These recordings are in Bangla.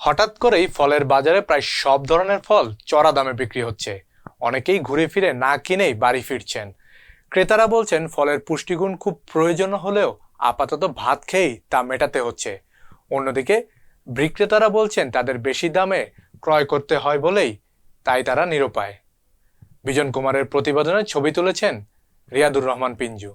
হঠাৎ করেই ফলের বাজারে প্রায় সব ধরনের ফল চড়া দামে বিক্রি হচ্ছে। অনেকেই ঘুরে ফিরে না কিনেই বাড়ি ফিরছেন। ক্রেতারা বলছেন ফলের পুষ্টিগুণ খুব প্রয়োজন হলেও আপাতত ভাত খেয়েই তা মেটাতে হচ্ছে। অন্যদিকে বিক্রেতারা বলছেন তাদের বেশি দামে ক্রয় করতে হয় বলেই তাই তারা নিরুপায়। বিজন কুমারের প্রতিবেদনে ছবি তুলেছেন রিয়াদুর রহমান পিঞ্জু।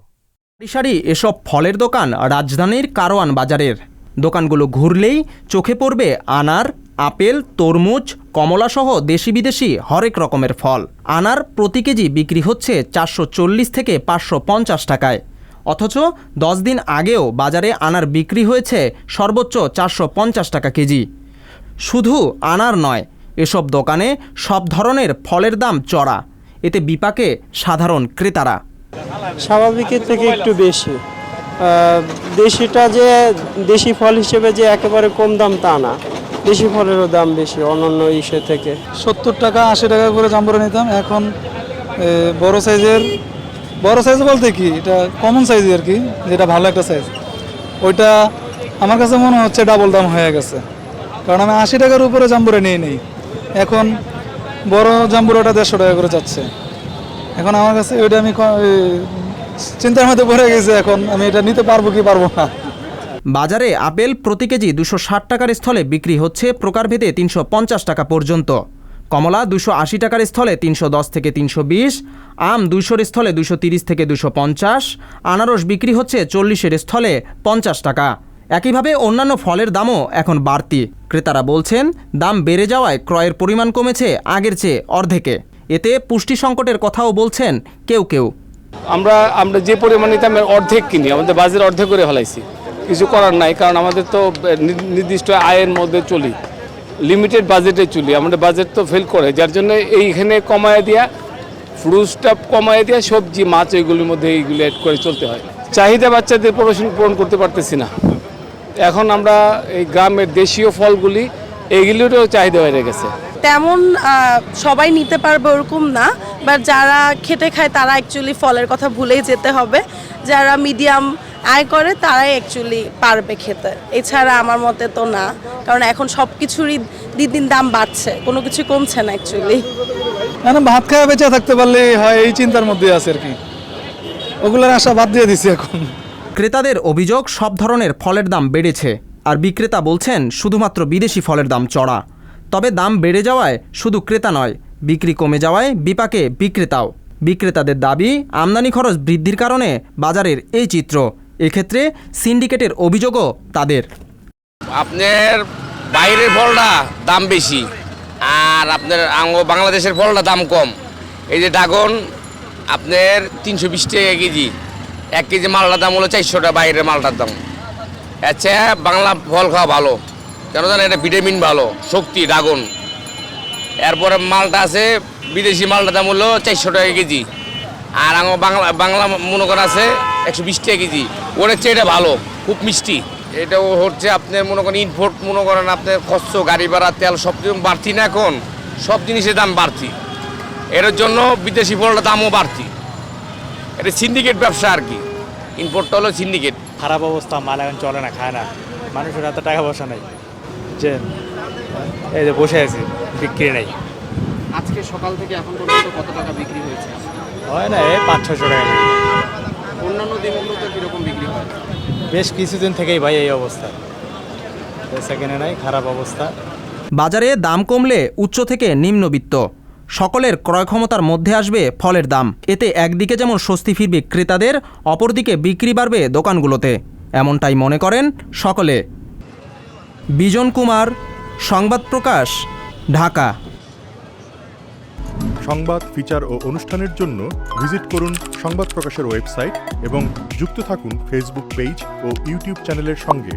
সারি এসব ফলের দোকান রাজধানীর কারওয়ান বাজারের। দোকানগুলো ঘুরলেই চোখে পড়বে আনার, আপেল, তরমুজ, কমলাসহ দেশি বিদেশি হরেক রকমের ফল। আনার প্রতি কেজি বিক্রি হচ্ছে 440 থেকে 550 টাকায়, অথচ 10 দিন আগেও বাজারে আনার বিক্রি হয়েছে সর্বোচ্চ 450 টাকা কেজি। শুধু আনার নয়, এসব দোকানে সব ধরনের ফলের দাম চড়া। এতে বিপাকে সাধারণ ক্রেতারা। স্বাভাবিকের থেকে একটু বেশি। দেশিটা যে দেশি ফল হিসেবে যে একেবারে কম দাম তা না, দেশি ফলেরও দাম বেশি অন্যান্য ইসে থেকে। 70 টাকা 80 টাকা করে জাম্বুরা নিতাম, এখন বড় সাইজ বলতে কি এটা কমন সাইজ আর কি, যেটা ভালো একটা সাইজ, ওইটা আমার কাছে মনে হচ্ছে ডাবল দাম হয়ে গেছে। কারণ আমি 80 টাকার উপরে জাম্বুরা নিয়ে নেই, এখন বড় জাম্বুরাটা 150 টাকা করে যাচ্ছে। এখন আমার কাছে ওইটা আমি চিন্তার মধ্যে পড়ে গেছে, এখন আমি এটা নিতে পারবো কি পারবো না। বাজারে আপেল প্রতি কেজি 260 টাকার স্থলে বিক্রি হচ্ছে প্রকারভেদে 350 টাকা পর্যন্ত। কমলা 280 টাকার স্থলে 310 থেকে 320, আম 200-এর স্থলে 230 থেকে 250, আনারস বিক্রি হচ্ছে 40-এর স্থলে 50 টাকা। একইভাবে অন্যান্য ফলের দামও এখন বাড়তি। ক্রেতারা বলছেন দাম বেড়ে যাওয়ায় ক্রয়ের পরিমাণ কমেছে আগের চেয়ে অর্ধেকে। এতে পুষ্টি সংকটের কথাও বলছেন কেউ কেউ। আমরা যে পরিমাণ নিতাম অর্ধেক কিনি, আমাদের বাজার অর্ধেক করে ফেলাইছি। কিছু করার নাই, কারণ আমাদের তো নির্দিষ্ট আয়ের মধ্যে চলি, লিমিটেড বাজেটে চলি, আমাদের বাজেট তো ফেল করে, যার জন্য এইখানে কমায় দিয়া, ফ্রুটসটা কমায় দিয়া, সবজি মাছ এইগুলির মধ্যে এইগুলি অ্যাড করে চলতে হয়। চাহিদা বাচ্চাদের পূরণ করতে পারতেছি না। এখন আমরা এই গ্রামের দেশীয় ফলগুলি এইগুলিরও চাহিদা হয়ে গেছে। তেমন সবাই নিতে পারবে ওরকম না, বাট যারা খেটে খায় তারা অ্যাকচুয়ালি ফলের কথা ভুলেই যেতে হবে। যারা মিডিয়াম আয় করে তারাই অ্যাকচুয়ালি পারবে খেতে, এছাড়া আমার মতে তো না। কারণ এখন সব কিছুরই দিন দাম বাড়ছে, কোনো কিছু কমছে না অ্যাকচুয়ালি। মানে ভাত খাওয়া বেঁচে থাকতে পারলে হয়, এই চিন্তার মধ্যে আছে আর কি, ওগুলোর আশা বাদ দিয়ে দিছি এখন। ক্রেতাদের অভিযোগ সব ধরনের ফলের দাম বেড়েছে, আর বিক্রেতা বলছেন শুধুমাত্র বিদেশি ফলের দাম চড়া। তবে দাম বেড়ে যাওয়ায় শুধু ক্রেতা নয়, বিক্রি কমে যাওয়ায় বিপাকে বিক্রেতাও। বিক্রেতাদের দাবি আমদানি খরচ বৃদ্ধির কারণে বাজারের এই চিত্র। এক্ষেত্রে সিন্ডিকেটের অভিযোগও তাদের। আপনার বাইরের ফলটা দাম বেশি, আর আপনার বাংলাদেশের ফলটা দাম কম। এই যে ড্রাগন আপনার 320 টাকা কেজি, 1 কেজি মালটার দাম হলো 400 টাকা, বাইরের মালটার দাম। আচ্ছা, বাংলা ফল খাওয়া ভালো, কেন জানেন? এটা ভিটামিন ভালো, শক্তি, ড্রাগন। এরপরে মালটা আছে বিদেশি, মালটার দাম হলো 400 টাকা কেজি, আর বাংলা মনে করেন আছে 120 টাকা কেজি। ওর চেয়ে এটা ভালো, খুব মিষ্টি। এটাও হচ্ছে আপনার মনে করেন ইনপোর্ট, মনে করেন আপনার খরচ, গাড়ি ভাড়া, তেল সব কিছু বাড়তি না, এখন সব জিনিসের দাম বাড়তি। এর জন্য বিদেশি ফলটার দামও বাড়তি। এটা সিন্ডিকেট ব্যবসা আর কি, ইনপোর্টটা হলো সিন্ডিকেট। খারাপ অবস্থা, মাল এখন চলে না, খায় না, মানুষের এত টাকা পয়সা নাই যে এই যে বসে আছে, বিক্রি নেই। আজকে সকাল থেকে এখন পর্যন্ত কত টাকা বিক্রি হয়েছে? হয় না, এই 500-600 টাকা। অন্যান্য দিনগুলোতে কীরকম বিক্রি হয়? বেশ কিছুদিন থেকেই ভাই এই অবস্থা, সেখানে নাই, খারাপ অবস্থা। বাজারে দাম কমলে উচ্চ থেকে নিম্নবিত্ত সকলের ক্রয় ক্ষমতার মধ্যে আসবে ফলের দাম। এতে একদিকে যেমন স্বস্তি ফিরবে ক্রেতাদের, অপরদিকে বিক্রি বাড়বে দোকানগুলোতে, এমনটাই মনে করেন সকলে। বিজন কুমার, সংবাদ প্রকাশ, ঢাকা। সংবাদ, ফিচার ও অনুষ্ঠানের জন্য ভিজিট করুন সংবাদ প্রকাশের ওয়েবসাইট এবং যুক্ত থাকুন ফেসবুক পেজ ও ইউটিউব চ্যানেলের সঙ্গে।